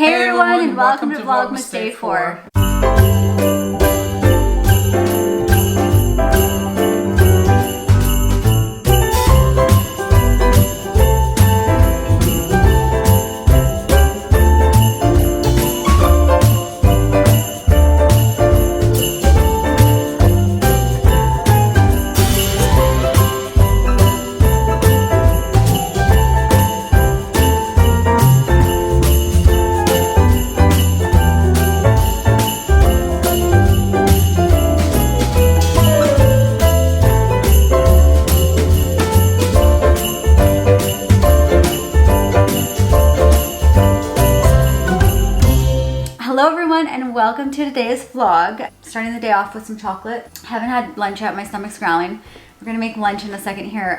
Hey everyone, and welcome to Vlogmas Day 4. Hello everyone and welcome to today's vlog. Starting the day off with some chocolate. Haven't had lunch yet, my stomach's growling. We're gonna make lunch in a second here.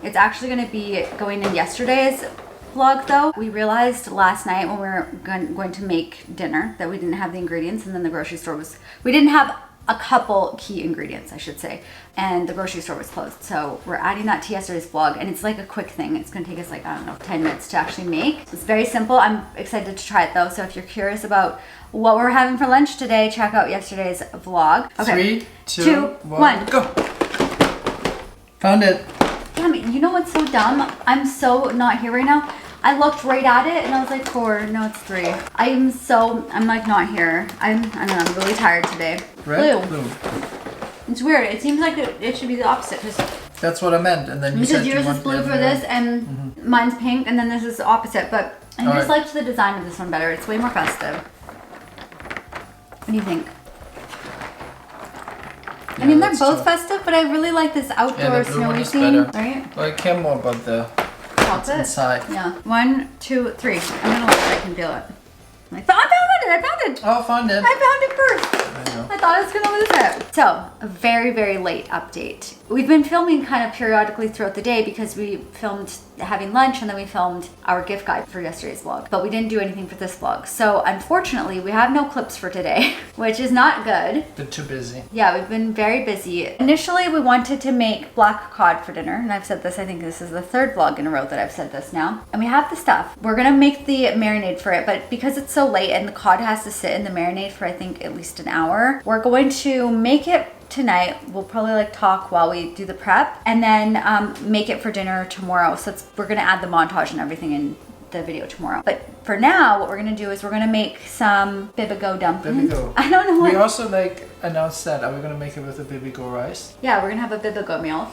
It's actually gonna be going in yesterday's vlog though. We realized last night when we were going to make dinner that we didn't have the ingredients, and then the grocery store was, we didn't have a couple key ingredients I should say, and the grocery store was closed. So we're adding that to yesterday's vlog, and it's like a quick thing. It's gonna take us like, I don't know, 10 minutes to actually make. It's very simple. I'm excited to try it though, so if you're curious about what we're having for lunch today, check out yesterday's vlog. Okay. 3, 2, 1, go! Found it. Damn it, you know what's so dumb? I'm so not here right now. I looked right at it and I was like 4, no it's 3. I'm like not here. I don't know, I'm really tired today. Red? Blue. It's weird, it seems like it should be the opposite. That's what I meant, and then you said yours is blue for this and mine's pink, and then this is the opposite, but I just liked the design of this one better. It's way more festive. What do you think? Yeah, I mean, they're both festive, but I really like this outdoor snowy theme, right? Well, I care more about the chocolate inside. Yeah. 1, 2, 3. I'm gonna look if I can feel it. I found it! Oh, found it. I found it first. I know. I thought I was gonna lose it. So, a very, very late update. We've been filming kind of periodically throughout the day because we filmed having lunch and then we filmed our gift guide for yesterday's vlog. But we didn't do anything for this vlog. So, unfortunately, we have no clips for today, which is not good. Been too busy. Yeah, we've been very busy. Initially, we wanted to make black cod for dinner, and I've said this, I think this is the 3rd vlog in a row that I've said this now. And we have the stuff. We're gonna make the marinade for it, but because it's so late and the cod has to sit in the marinade for I think at least an hour, we're going to make it tonight. We'll probably like talk while we do the prep, and then make it for dinner tomorrow. So we're gonna add the montage and everything in the video tomorrow. But for now, what we're gonna do is we're gonna make some bibigo dumplings. Bibigo. I don't know what. We also like announced that. Are we gonna make it with a bibigo rice? Yeah, we're gonna have a bibigo meal.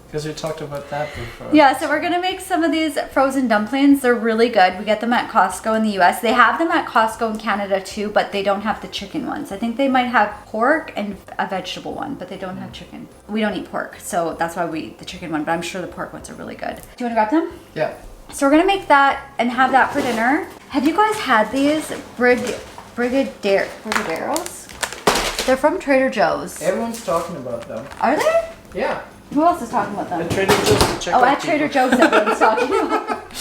Because we talked about that before. Yeah, so we're gonna make some of these frozen dumplings. They're really good. We get them at Costco in the US. They have them at Costco in Canada too, but they don't have the chicken ones. I think they might have pork and a vegetable one, but they don't have chicken. We don't eat pork, so that's why we eat the chicken one, but I'm sure the pork ones are really good. Do you wanna grab them? Yeah. So we're gonna make that and have that for dinner. Have you guys had these brigadeiros? They're from Trader Joe's. Everyone's talking about them. Are they? Yeah. Who else is talking about them? At Trader Joe's. At Trader Joe's everyone's talking about.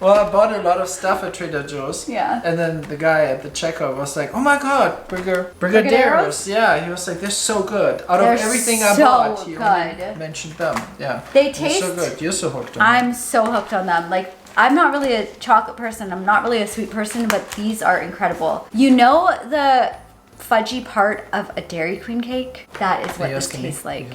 Well, I bought a lot of stuff at Trader Joe's. Yeah. And then the guy at the checkout was like, "Oh my God, brigadeiros!" Yeah, he was like, "They're so good. Out of everything I bought, he only mentioned them." Yeah. They taste so good. You're so hooked on them. I'm so hooked on them. Like, I'm not really a chocolate person. I'm not really a sweet person, but these are incredible. You know the fudgy part of a Dairy Queen cake? That is what this tastes like.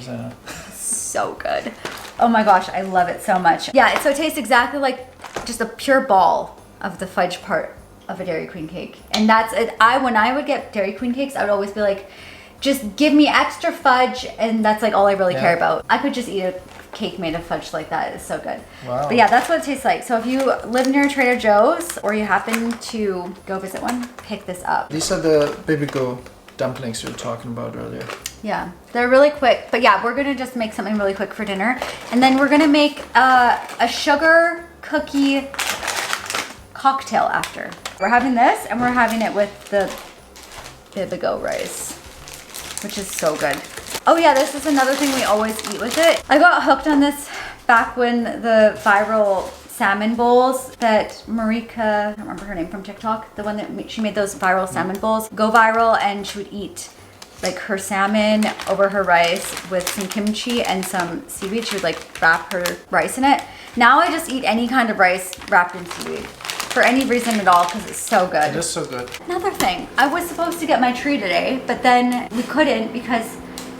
So good. Oh my gosh, I love it so much. Yeah, so it tastes exactly like just a pure ball of the fudge part of a Dairy Queen cake. And that's it. When I would get Dairy Queen cakes, I would always be like, just give me extra fudge, and that's like all I really care about. I could just eat a cake made of fudge like that. It's so good. Wow. But yeah, that's what it tastes like. So if you live near Trader Joe's or you happen to go visit one, pick this up. These are the bibigo dumplings you were talking about earlier. Yeah, they're really quick. But yeah, we're gonna just make something really quick for dinner. And then we're gonna make a sugar cookie cocktail after. We're having this, and we're having it with the bibigo rice, which is so good. Oh yeah, this is another thing we always eat with it. I got hooked on this back when the viral salmon bowls that Marika, I don't remember her name from TikTok, the one that she made those viral salmon bowls go viral, and she would eat like her salmon over her rice with some kimchi and some seaweed. She would like wrap her rice in it. Now I just eat any kind of rice wrapped in seaweed. for any reason at all because it's so good. It is so good. Another thing, I was supposed to get my tree today, but then we couldn't because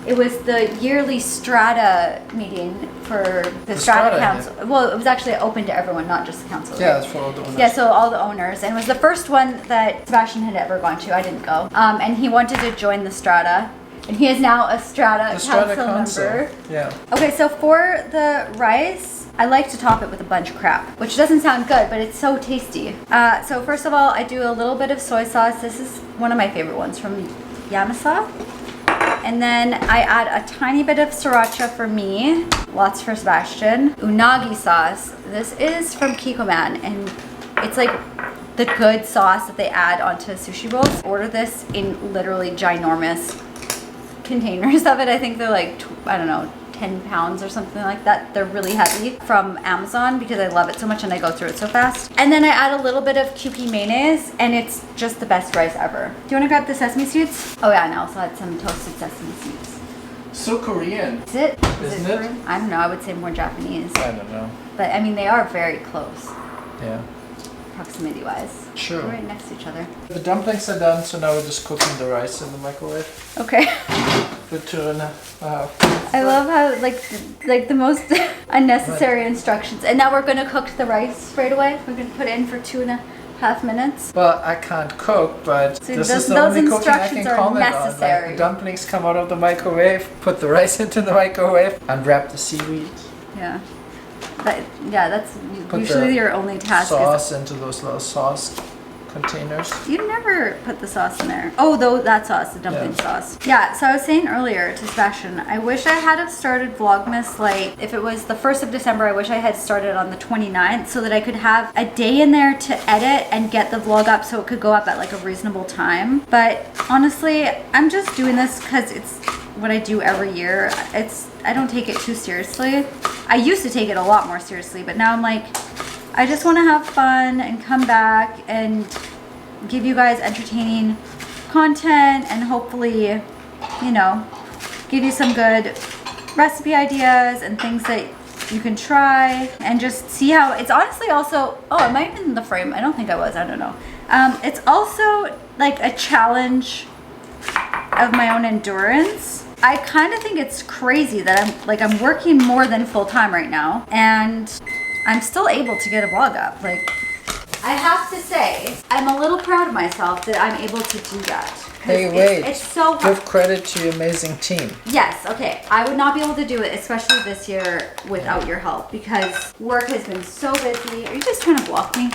it was the yearly Strata meeting for the Strata Council. Yeah. Well, it was actually open to everyone, not just the council. Yeah, right? it's for all the owners. Yeah, so all the owners. And it was the first one that Sebastian had ever gone to. I didn't go. And he wanted to join the Strata. And he is now a Strata Council member. Yeah. Okay, so for the rice, I like to top it with a bunch of crap, which doesn't sound good, but it's so tasty. So first of all, I do a little bit of soy sauce. This is one of my favorite ones from Yamasa. And then I add a tiny bit of sriracha for me, lots for Sebastian. Unagi sauce. This is from 𝐂𝐈𝐊𝐄, and it's like the good sauce that they add onto sushi rolls. Order this in literally ginormous containers of it. I think they're like, I don't know, 10 pounds or something like that. They're really heavy from Amazon because I love it so much and I go through it so fast. And then I add a little bit of Kewpie mayonnaise and it's just the best rice ever. Do you want to grab the sesame seeds? Oh yeah, and I also add some toasted sesame seeds. So Korean. Is it? Isn't it? Korean? I don't know. I would say more Japanese. I don't know. But I mean, they are very close. Yeah. Proximity wise. Sure. They're right next to each other. The dumplings are done, so now we're just cooking the rice in the microwave. Okay. For 2.5. I love how like the most unnecessary instructions. And now we're gonna cook the rice right away. We're gonna put it in for 2.5 minutes. Well, I can't cook, but See, this those- is the those only cooking I can instructions are comment on. necessary. Like, dumplings come out of the microwave, put the rice into the microwave, unwrap the seaweed. Yeah. But yeah, that's Put usually the your only task. Sauce into those little sauce containers. You never put the sauce in there. Oh, though that sauce, the dumpling sauce. Yeah, so I was saying earlier to Sebastian, I wish I had have started Vlogmas like, if it was the 1st of December, I wish I had started on the 29th so that I could have a day in there to edit and get the vlog up so it could go up at like a reasonable time. But honestly, I'm just doing this because it's what I do every year. I don't take it too seriously. I used to take it a lot more seriously, but now I'm like, I just want to have fun and come back and give you guys entertaining content and hopefully, you know, give you some good recipe ideas and things that you can try and just see how it's honestly also, oh, am I in the frame? I don't think I was, I don't know. It's also like a challenge of my own endurance. I kind of think it's crazy that I'm working more than full time right now and I'm still able to get a vlog up. Like, I have to say, I'm a little proud of myself that I'm able to do that. Hey, wait. It's so hard. Give credit to your amazing team. Yes, okay. I would not be able to do it, especially this year, without your help because work has been so busy. Are you just trying to block me?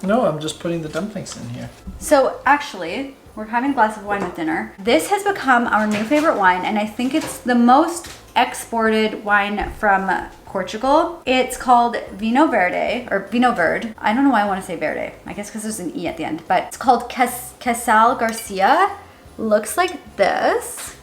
No, I'm just putting the dumplings in here. So actually, we're having a glass of wine with dinner. This has become our new favorite wine, and I think it's the most exported wine from Portugal. It's called Vinho Verde, or Vinho Verde. I don't know why I want to say Verde. I guess because there's an E at the end, but it's called 𝐂𝐈𝐊𝐄𝐍𝐓. Looks like this.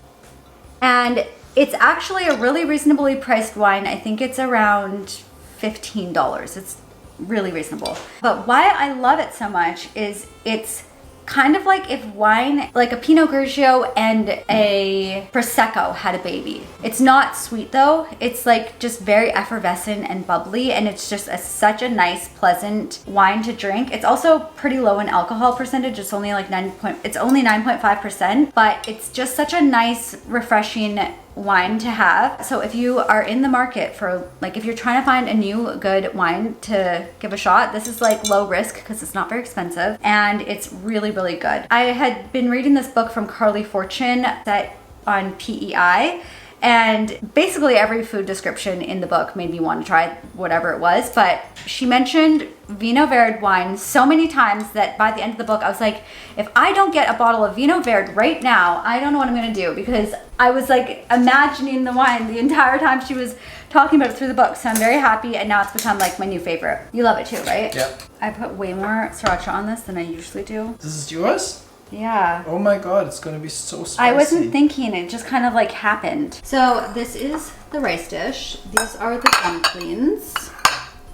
And it's actually a really reasonably priced wine. I think it's around $15. It's really reasonable. But why I love it so much is it's kind of like if wine, like a Pinot Grigio and a Prosecco had a baby. It's not sweet though. It's like just very effervescent and bubbly, and it's just such a nice, pleasant wine to drink. It's also pretty low in alcohol percentage. It's only like 9.5%, but it's just such a nice, refreshing wine to have. So if you are in the market for, like, if you're trying to find a new good wine to give a shot, this is like low risk because it's not very expensive and it's really, really good. I had been reading this book from Carly Fortune that on PEI, and basically every food description in the book made me want to try whatever it was, but she mentioned Vinho Verde wine so many times that by the end of the book I was like, if I don't get a bottle of Vinho Verde right now, I don't know what I'm gonna do, because I was like imagining the wine the entire time she was talking about it through the book. So I'm very happy, and now it's become like my new favorite. You love it too, right? Yep. I put way more sriracha on this than I usually do. This is yours? Yeah. Oh my god, it's gonna be so spicy. I wasn't thinking, it just kind of like happened. So this is the rice dish. These are the dumplings.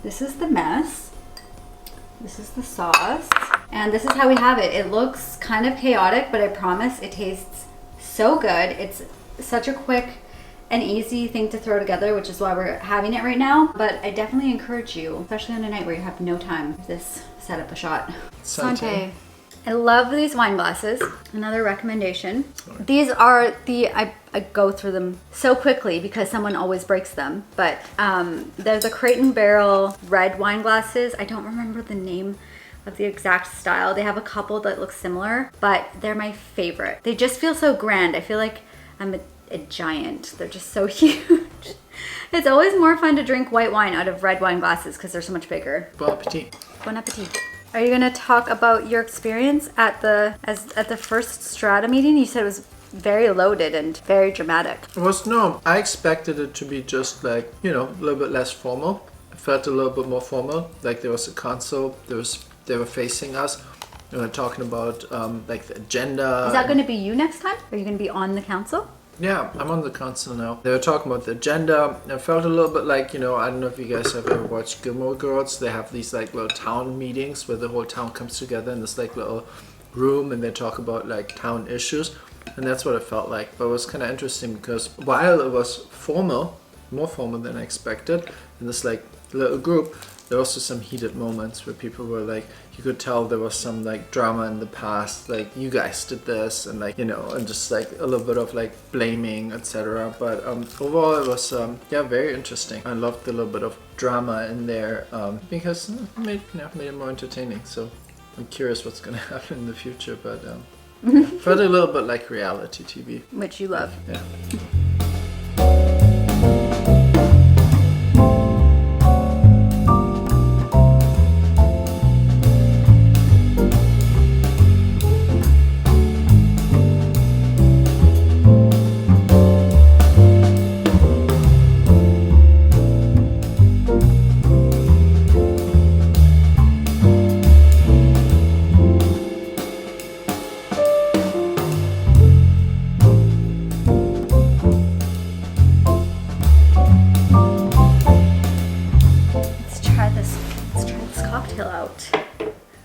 This is the mess. This is the sauce. And this is how we have it. It looks kind of chaotic, but I promise it tastes so good. It's such a quick an easy thing to throw together, which is why we're having it right now. But I definitely encourage you, especially on a night where you have no time, this set up a shot. Santé. I love these wine glasses. Another recommendation. These are I go through them so quickly because someone always breaks them. But they're the Crate & Barrel red wine glasses. I don't remember the name of the exact style. They have a couple that look similar, but they're my favorite. They just feel so grand. I feel like I'm a giant. They're just so huge. It's always more fun to drink white wine out of red wine glasses because they're so much bigger. Bon appetit. Bon appetit. Are you gonna talk about your experience at the first Strata meeting? You said it was very loaded and very dramatic. I expected it to be just like, you know, a little bit less formal. It felt a little bit more formal. Like there was a console, they were facing us. They were talking about like the agenda. Is that gonna be you next time? Are you gonna be on the council? Yeah, I'm on the council now. They were talking about the agenda. It felt a little bit like, you know, I don't know if you guys have ever watched Gilmore Girls. They have these like little town meetings where the whole town comes together in this like little room and they talk about like town issues. And that's what it felt like. But it was kind of interesting because while it was formal, more formal than I expected, in this like little group, there were also some heated moments where people were like, you could tell there was some like drama in the past, like you guys did this, and like, you know, and just like a little bit of like blaming, etc. But overall it was yeah, very interesting. I loved the little bit of drama in there because it made it more entertaining. So I'm curious what's gonna happen in the future, but felt a little bit like reality TV, which you love. Yeah.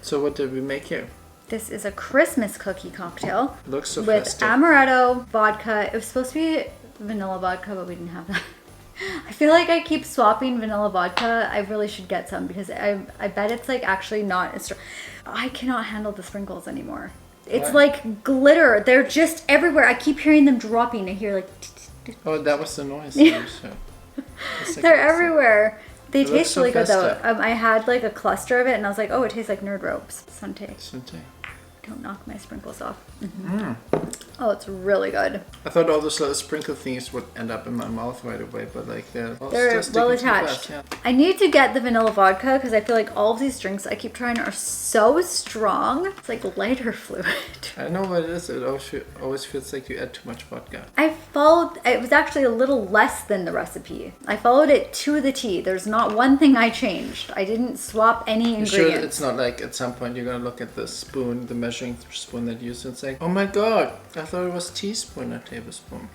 So what did we make here? This is a Christmas cookie cocktail. Looks so with festive. Amaretto, vodka. It was supposed to be vanilla vodka, but we didn't have that. I feel like I keep swapping vanilla vodka. I really should get some because I bet it's like actually not as strong. I cannot handle the sprinkles anymore. It's What? like glitter. They're just everywhere. I keep hearing them dropping. I hear like... Oh, that was the noise. Yeah. They're everywhere. They It looks taste so really good though. festive. I had like a cluster of it and I was like, oh, it tastes like nerd ropes. Santé. Santé. Don't knock my sprinkles off. Oh, it's really good. I thought all those little sprinkle things would end up in my mouth right away, but like they're They're still well sticking to attached. the glass, I need to get the vanilla vodka because I feel like all of these drinks I keep trying are so strong. It's like lighter fluid. yeah. I know what it is. It always feels like you add too much vodka. I followed, it was actually a little less than the recipe. I followed it to the T. There's not one thing I changed. I didn't swap any You ingredients. sure it's not like at some point you're gonna look at the spoon, the measuring spoon that you used, and it's like, oh my god, I thought it was teaspoon or tablespoon.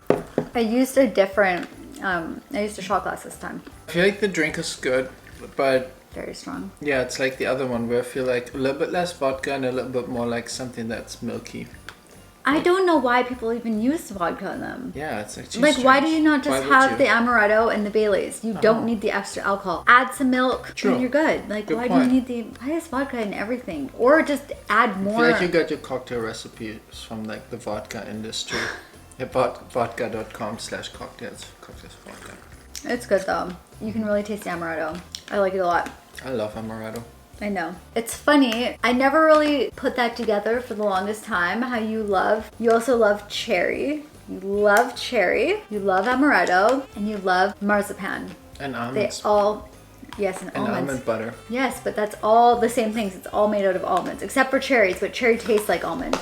I used a different, I used a shot glass this time. I feel like the drink is good, but Very strong. yeah, it's like the other one where I feel like a little bit less vodka and a little bit more like something that's milky. I don't know why people even use vodka in them. Yeah, it's like cheese Like, why do drinks. you not just Why would have you? the Amaretto and the Baileys? You don't need the extra alcohol. Add some milk, True. and you're good. Like, Good why point. do you need why is vodka in everything? Or just add I more. feel like you got your cocktail recipes from like the vodka industry. I bought vodka.com/cocktails. Cocktails vodka. It's good though. You can really taste the Amaretto. I like it a lot. I love Amaretto. I know. It's funny. I never really put that together for the longest time. How you also love cherry. You love cherry. You love Amaretto. And you love marzipan. And They almonds. all, yes, and And almonds. almond butter. Yes, but that's all the same things. It's all made out of almonds, except for cherries, but cherry tastes like almond.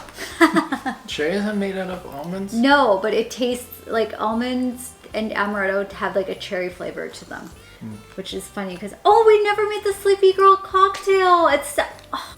Cherries are made out of almonds? No, but it tastes like almonds and Amaretto have like a cherry flavor to them. Which is funny because, oh, we never made the Sleepy Girl cocktail. It's,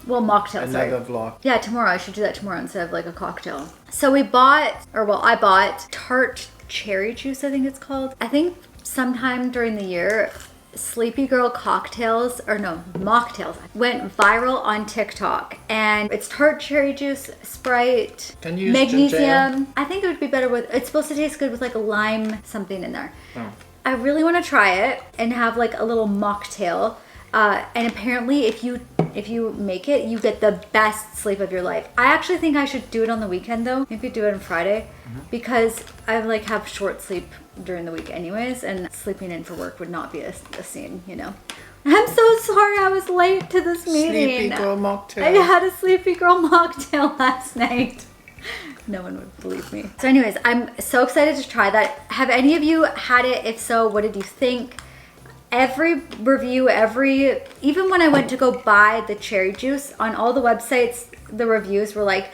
well, mocktail, sorry. Another vlog. Yeah, tomorrow. I should do that tomorrow instead of like a cocktail. So I bought tart cherry juice, I think it's called. I think sometime during the year, Sleepy Girl cocktails, or no, mocktails, went viral on TikTok. And it's tart cherry juice, Sprite, Can you use magnesium. I think it would be better with, it's supposed to taste good with like a lime something in there. Oh. I really want to try it and have like a little mocktail. And apparently if you make it, you get the best sleep of your life. I actually think I should do it on the weekend though. Maybe do it on Friday because I like have short sleep during the week anyways, and sleeping in for work would not be a scene, you know. I'm so sorry I was late to this meeting. Sleepy Girl mocktail. I had a Sleepy Girl mocktail last night. No one would believe me. So anyways, I'm so excited to try that. Have any of you had it? If so, what did you think? Every review, even when I went to go buy the cherry juice, on all the websites, the reviews were like,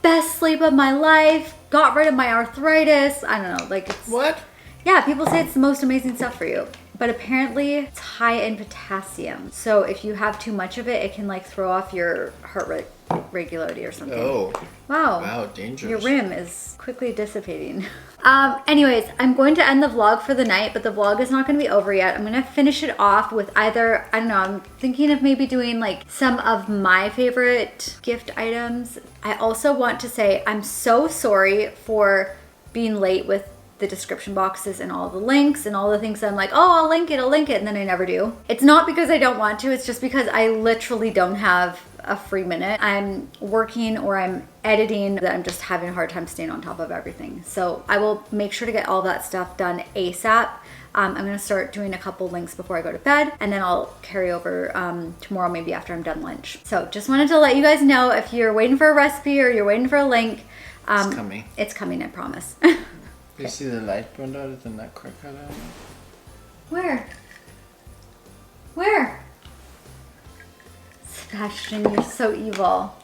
best sleep of my life, got rid of my arthritis. I don't know, like it's... What? Yeah, people say it's the most amazing stuff for you. But apparently it's high in potassium. So if you have too much of it, it can like throw off your heart rate regularity or something. Oh. Wow. Wow, dangerous. Your rim is quickly dissipating. Anyways, I'm going to end the vlog for the night, but the vlog is not going to be over yet. I'm going to finish it off with either, I don't know, I'm thinking of maybe doing like some of my favorite gift items. I also want to say I'm so sorry for being late with the description boxes and all the links and all the things that I'm like, oh, I'll link it, and then I never do. It's not because I don't want to, it's just because I literally don't have a free minute. I'm working or I'm editing that I'm just having a hard time staying on top of everything. So I will make sure to get all that stuff done ASAP. I'm gonna start doing a couple links before I go to bed, and then I'll carry over tomorrow, maybe after I'm done lunch. So just wanted to let you guys know, if you're waiting for a recipe or you're waiting for a link, it's coming. It's coming, I promise. You see the light burned out of the nutcracker there? Where? Where? Sebastian, you're so evil.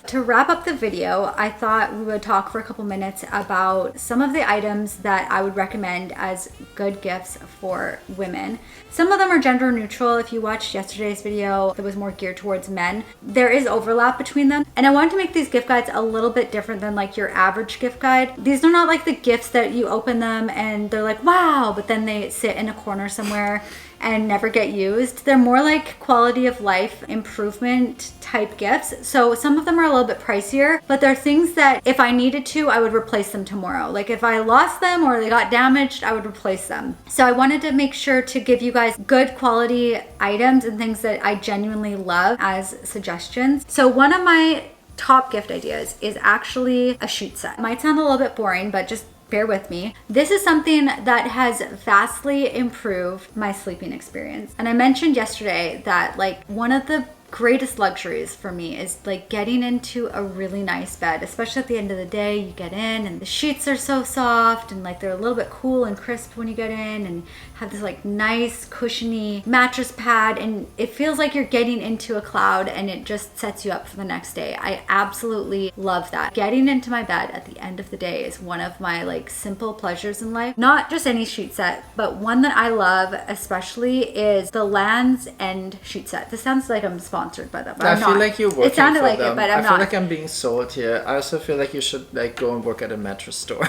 To wrap up the video, I thought we would talk for a couple minutes about some of the items that I would recommend as good gifts for women. Some of them are gender neutral. If you watched yesterday's video, it was more geared towards men. There is overlap between them. And I wanted to make these gift guides a little bit different than like your average gift guide. These are not like the gifts that you open them and they're like, wow, but then they sit in a corner somewhere and never get used. They're more like quality of life improvement type gifts. So some of them are a little bit pricier, but they're things that if I needed to, I would replace them tomorrow. Like if I lost them or they got damaged, I would replace them. So I wanted to make sure to give you guys good quality items and things that I genuinely love as suggestions. So one of my top gift ideas is actually a sheet set. It might sound a little bit boring, but just bear with me. This is something that has vastly improved my sleeping experience. And I mentioned yesterday that like one of the greatest luxuries for me is like getting into a really nice bed, especially at the end of the day. You get in and the sheets are so soft and like they're a little bit cool and crisp when you get in, and have this like nice cushiony mattress pad, and it feels like you're getting into a cloud and it just sets you up for the next day. I absolutely love that. Getting into my bed at the end of the day is one of my like simple pleasures in life. Not just any sheet set, but one that I love especially is the Land's End sheet set. This sounds like I'm sponsored by them, but I'm not. I feel like you're working It sounded for like them. it, but I'm not. I feel like I'm being sold here. I also feel like you should like go and work at a mattress store.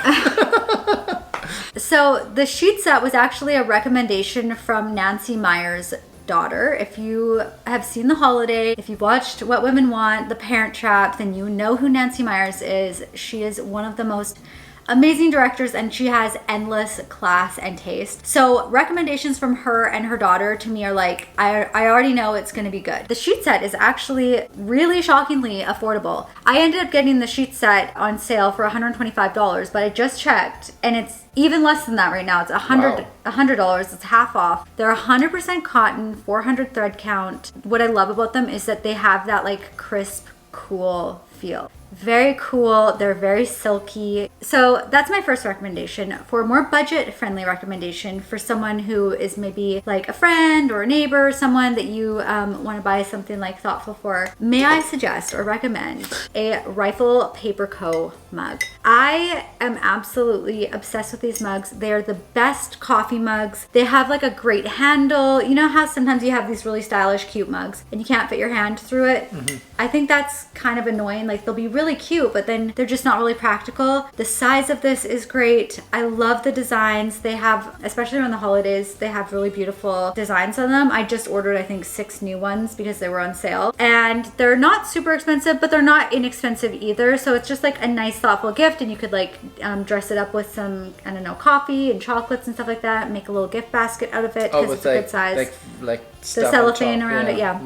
So the sheet set was actually a recommendation from Nancy Meyers' daughter. If you have seen The Holiday, if you've watched What Women Want, The Parent Trap, then you know who Nancy Meyers is. She is one of the most amazing directors, and she has endless class and taste. So recommendations from her and her daughter to me are like, I already know it's gonna be good. The sheet set is actually really shockingly affordable. I ended up getting the sheet set on sale for $125, but I just checked and it's even less than that right now. It's $100. It's half off. They're 100% cotton, 400 thread count. What I love about them is that they have that like crisp, cool feel. Very cool. They're very silky. So that's my first recommendation. For a more budget-friendly recommendation for someone who is maybe like a friend or a neighbor, someone that you want to buy something like thoughtful for, may I suggest or recommend a Rifle Paper Co. mug. I am absolutely obsessed with these mugs. They're the best coffee mugs. They have like a great handle. You know how sometimes you have these really stylish, cute mugs and you can't fit your hand through it? I think that's kind of annoying. like they'll be really cute, but then they're just not really practical. The size of this is great. I love the designs. They have, especially around the holidays, they have really beautiful designs on them. I just ordered, I think, 6 new ones because they were on sale. And they're not super expensive, but they're not inexpensive either. So it's just like a nice, thoughtful gift, and you could like dress it up with some, I don't know, coffee and chocolates and stuff like that. Make a little gift basket out of it because it's a good size. Like the stuff cellophane on top. around it, yeah.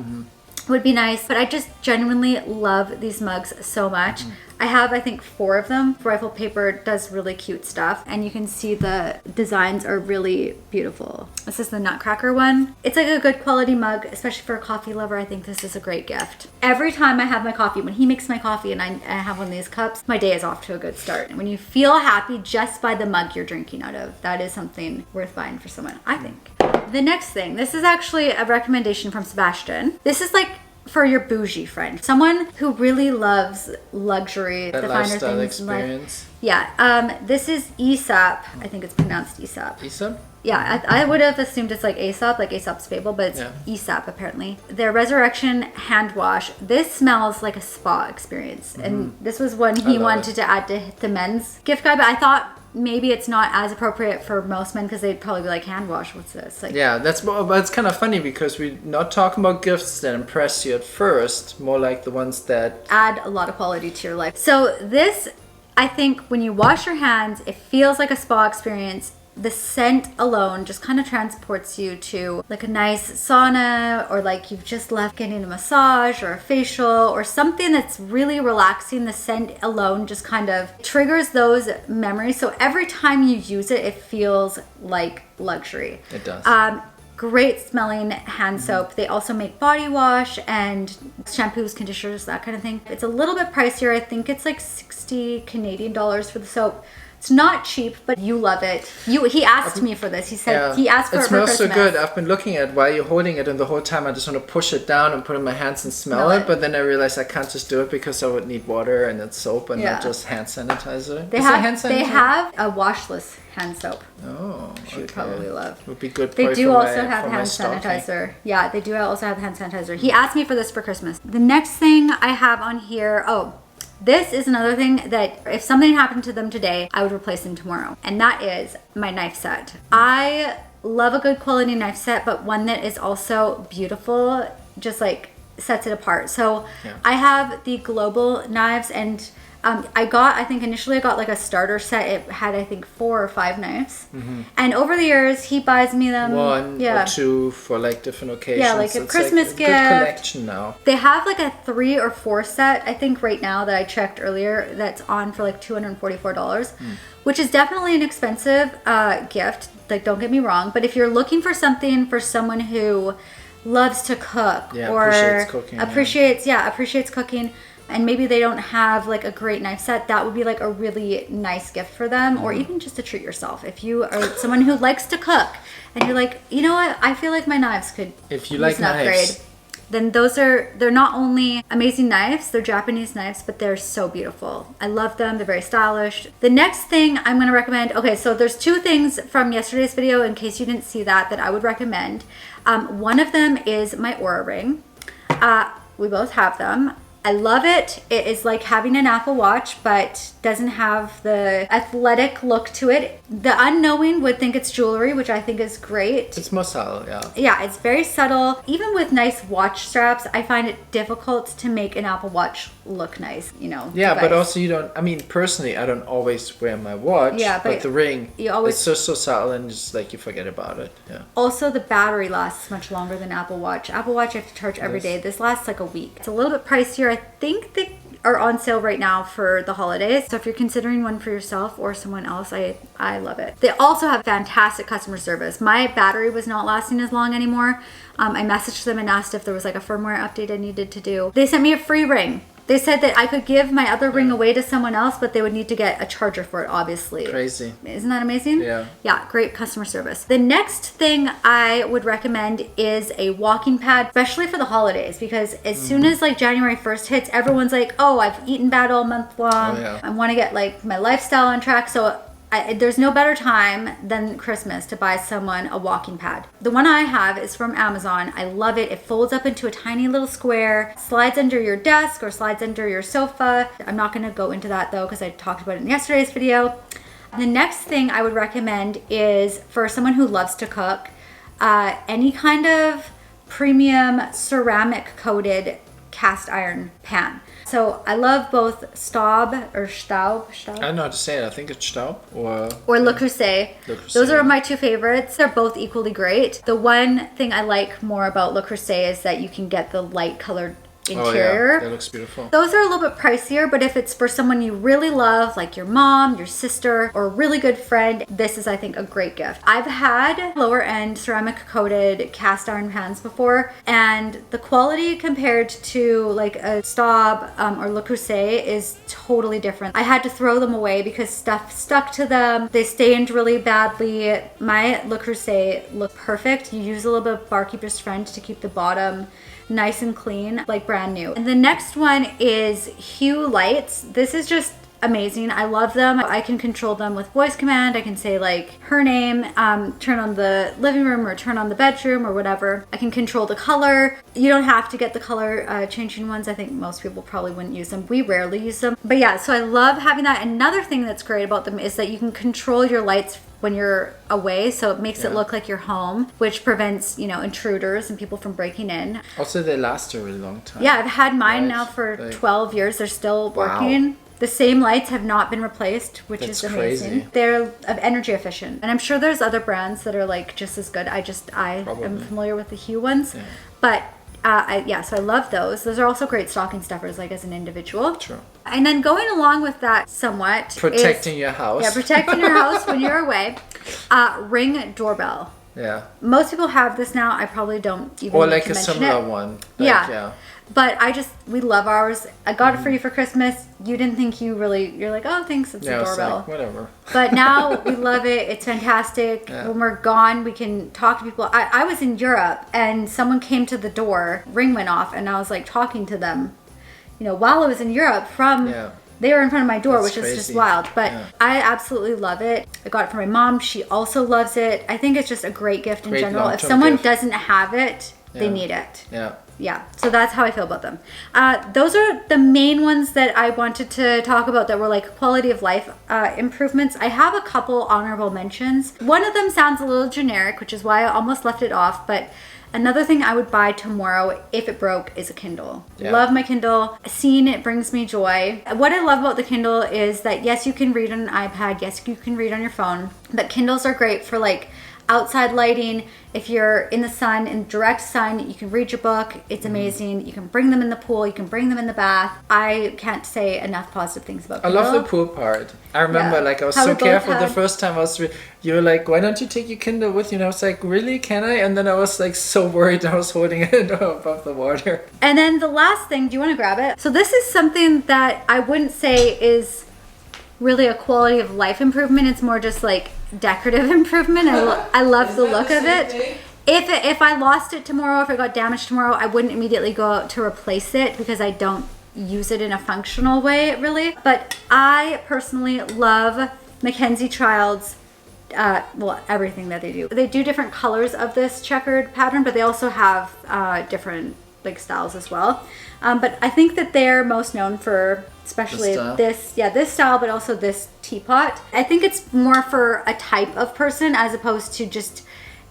Would be nice. But I just genuinely love these mugs so much. I have, I think, 4 of them. Rifle paper does really cute stuff, and you can see the designs are really beautiful. This is the Nutcracker one. It's like a good quality mug, especially for a coffee lover. I think this is a great gift. Every time I have my coffee, when he makes my coffee and I have one of these cups, my day is off to a good start. And when you feel happy just by the mug you're drinking out of, that is something worth buying for someone, I think. The next thing, this is actually a recommendation from Sebastian. This is like for your bougie friend, someone who really loves luxury, That the finer lifestyle things in life. experience. Yeah, this is 𝐂𝐻𝐈. I think it's pronounced 𝐂𝐻𝐈. 𝐂𝐻𝐈? Yeah, I would have assumed it's like Aesop, like Aesop's Fable, but it's 𝐂𝐻𝐈 apparently. Their Resurrection hand wash. This smells like a spa experience, and this was one he wanted to add to the men's gift guide, but I thought maybe it's not as appropriate for most men because they'd probably be like, hand wash, what's this? Like, yeah, but it's kind of funny because we're not talking about gifts that impress you at first, more like the ones that add a lot of quality to your life. So this, I think when you wash your hands, it feels like a spa experience. The scent alone just kind of transports you to like a nice sauna, or like you've just left getting a massage or a facial or something that's really relaxing. The scent alone just kind of triggers those memories. So every time you use it, it feels like luxury. It does. Great smelling hand soap. They also make body wash and shampoos, conditioners, that kind of thing. It's a little bit pricier. I think it's like 60 Canadian dollars for the soap. It's not cheap, but you love it. He asked me for this. He said he asked for it for Christmas. It smells so good. I've been looking at while you're holding it, and the whole time I just want to push it down and put it in my hands and smell it. But then I realized I can't just do it because I would need water and it's soap and not just hand sanitizer. They have a washless hand soap. Oh, which you would probably love. Would be good. They do also have hand sanitizer. Yeah, they do also have hand sanitizer. He asked me for this for Christmas. The next thing I have on here, this is another thing that if something happened to them today, I would replace them tomorrow. And that is my knife set. I love a good quality knife set, but one that is also beautiful, just like sets it apart. So I have the global knives, and I think initially I got like a starter set. It had, I think, 4 or 5 knives. And over the years, he buys me them. 1 or 2 for like different occasions. Yeah, like a Christmas gift. Good collection now. They have like a 3 or 4 set, I think right now that I checked earlier, that's on for like $244, which is definitely an expensive gift. Like, don't get me wrong. But if you're looking for something for someone who loves to cook or appreciates cooking, and maybe they don't have like a great knife set, that would be like a really nice gift for them. Or even just to treat yourself. If you are someone who likes to cook and you're like, you know what, I feel like my knives could use an upgrade, then they're not only amazing knives, they're Japanese knives, but they're so beautiful. I love them. They're very stylish. The next thing I'm going to recommend, so there's 2 things from yesterday's video, in case you didn't see that I would recommend. One of them is my Oura ring. We both have them. I love it. It is like having an Apple Watch, but doesn't have the athletic look to it. The unknowing would think it's jewelry, which I think is great. It's more subtle, yeah. Yeah, it's very subtle. Even with nice watch straps, I find it difficult to make an Apple Watch look nice, Yeah, device. but also personally, I don't always wear my watch, but the ring, it's just so subtle and just like you forget about it, yeah. Also, the battery lasts much longer than Apple Watch. Apple Watch, you have to charge every day. This lasts like a week. It's a little bit pricier. I think they are on sale right now for the holidays. So if you're considering one for yourself or someone else, I love it. They also have fantastic customer service. My battery was not lasting as long anymore. I messaged them and asked if there was like a firmware update I needed to do. They sent me a free ring. They said that I could give my other ring away to someone else, but they would need to get a charger for it, obviously. Crazy. Isn't that amazing? Yeah. Yeah, great customer service. The next thing I would recommend is a walking pad, especially for the holidays, because as soon as like January 1st hits, everyone's like, oh, I've eaten bad all month long. I want to get like my lifestyle on track. So there's no better time than Christmas to buy someone a walking pad. The one I have is from Amazon. I love it. It folds up into a tiny little square, slides under your desk or slides under your sofa. I'm not going to go into that though because I talked about it in yesterday's video. The next thing I would recommend is for someone who loves to cook, any kind of premium ceramic coated cast iron pan. So I love both Staub. I don't know how to say it. I think it's Staub or 𝐿𝐿. Those are my two favorites. They're both equally great. The one thing I like more about 𝐿𝐿 is that you can get the light colored interior. Oh, yeah. That looks beautiful. Those are a little bit pricier, but if it's for someone you really love, like your mom, your sister, or a really good friend, this is, I think, a great gift. I've had lower end ceramic coated cast iron pans before, and the quality compared to like a Staub or 𝐿𝐿 is totally different. I had to throw them away because stuff stuck to them. They stained really badly. My 𝐿𝐿 look perfect. You use a little bit of Barkeeper's Friend to keep the bottom nice and clean, like brand new. And the next one is Hue lights. This is just amazing. I love them. I can control them with voice command. I can say like her name, turn on the living room or turn on the bedroom or whatever. I can control the color. You don't have to get the color changing ones. I think most people probably wouldn't use them. We rarely use them. But yeah, so I love having that. Another thing that's great about them is that you can control your lights when you're away, so it makes it look like you're home, which prevents, you know, intruders and people from breaking in. Also, they last a really long time. Yeah, I've had mine now for 12 years. They're still working. The same lights have not been replaced, which is amazing. Crazy. They're energy efficient. And I'm sure there's other brands that are like just as good. I am familiar with the Hue ones. Yeah. But so I love those. Those are also great stocking stuffers, like as an individual. True. And then going along with that somewhat protecting your house. Yeah, protecting your house when you're away. Ring doorbell. Yeah. Most people have this now. I probably don't even or need like to a mention similar it. one. Like, but we love ours. I got it for you for Christmas. You didn't think you're like, oh, thanks, it's a doorbell. It's like, whatever. But now we love it. It's fantastic. Yeah. When we're gone, we can talk to people. I was in Europe and someone came to the door, ring went off, and I was like talking to them, you know, while I was in Europe they were in front of my door, which is just wild. But I absolutely love it. I got it for my mom. She also loves it. I think it's just a great gift in general. If someone doesn't have it, they need it. Yeah, so that's how I feel about them. Those are the main ones that I wanted to talk about that were like quality of life improvements. I have a couple honorable mentions. One of them sounds a little generic, which is why I almost left it off, but another thing I would buy tomorrow if it broke is a Kindle. Love my Kindle. Seeing it brings me joy. What I love about the Kindle is that yes, you can read on an iPad, yes, you can read on your phone, but Kindles are great for like outside lighting. If you're in the sun, in direct sun, you can read your book. It's amazing. You can bring them in the pool. You can bring them in the bath. I can't say enough positive things about Kindle. I love the pool part. I remember I was so careful the first time you were like, why don't you take your Kindle with you? And I was like, really? Can I? And then I was like so worried I was holding it above the water. And then the last thing, do you want to grab it? So this is something that I wouldn't say is really a quality of life improvement. It's more just like decorative improvement. I love the look of it. If I lost it tomorrow, if it got damaged tomorrow, I wouldn't immediately go out to replace it because I don't use it in a functional way really. But I personally love Mackenzie Child's everything that they do. They do different colors of this checkered pattern, but they also have different like styles as well. But I think that they're most known for especially this style, but also this teapot. I think it's more for a type of person as opposed to just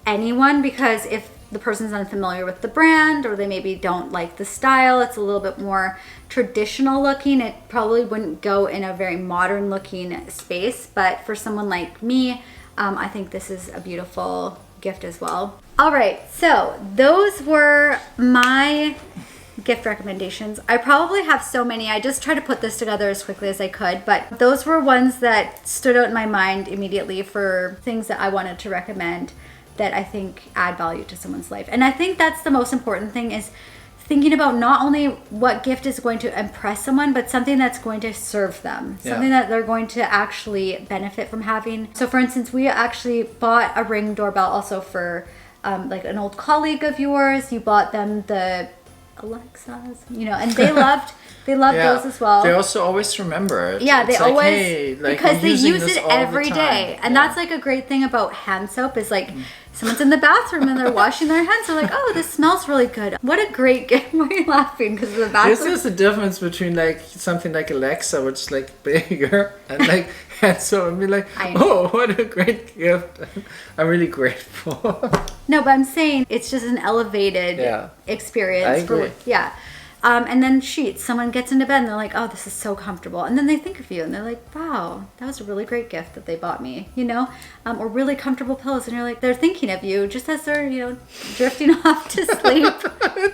anyone, because if the person's unfamiliar with the brand or they maybe don't like the style, it's a little bit more traditional looking. It probably wouldn't go in a very modern looking space, but for someone like me, I think this is a beautiful gift as well. All right, so those were my gift recommendations. I probably have so many. I just tried to put this together as quickly as I could, but those were ones that stood out in my mind immediately for things that I wanted to recommend that I think add value to someone's life. And I think that's the most important thing, is thinking about not only what gift is going to impress someone, but something that's going to serve them, something that they're going to actually benefit from having. So for instance, we actually bought a Ring doorbell also for like an old colleague of yours. You bought them the Alexas, you know, and they loved those as well. They also always remember it. Yeah, they it's like, always, hey, like, because I'm they using use this it all the every time. day. And that's like a great thing about hand soap is like, someone's in the bathroom and they're washing their hands. They're like, oh, this smells really good. What a great gift. Why are you laughing? Because the bathroom. This is the difference between like something like Alexa, which is like bigger, and like hand soap, and be like, oh, what a great gift. I'm really grateful. No, but I'm saying it's just an elevated experience. I agree. And then sheets. Someone gets into bed and they're like, oh, this is so comfortable. And then they think of you and they're like, wow, that was a really great gift that they bought me, you know? Or really comfortable pillows. And you're like, they're thinking of you just as they're, you know, drifting off to sleep.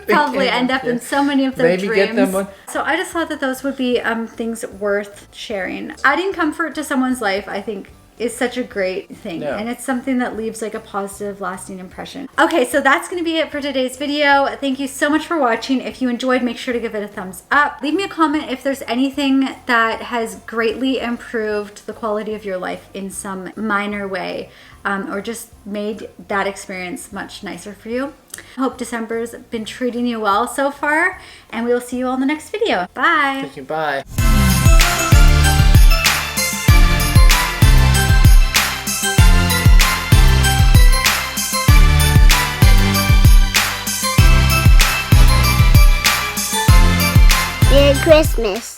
Probably end up in so many of their dreams. Get them one. So I just thought that those would be things worth sharing. Adding comfort to someone's life, I think, is such a great thing, and it's something that leaves like a positive lasting impression. Okay, so that's going to be it for today's video. Thank you so much for watching. If you enjoyed, make sure to give it a thumbs up. Leave me a comment if there's anything that has greatly improved the quality of your life in some minor way, or just made that experience much nicer for you. I hope December's been treating you well so far, and we will see you all in the next video. Bye. Thank you. Bye. Merry Christmas.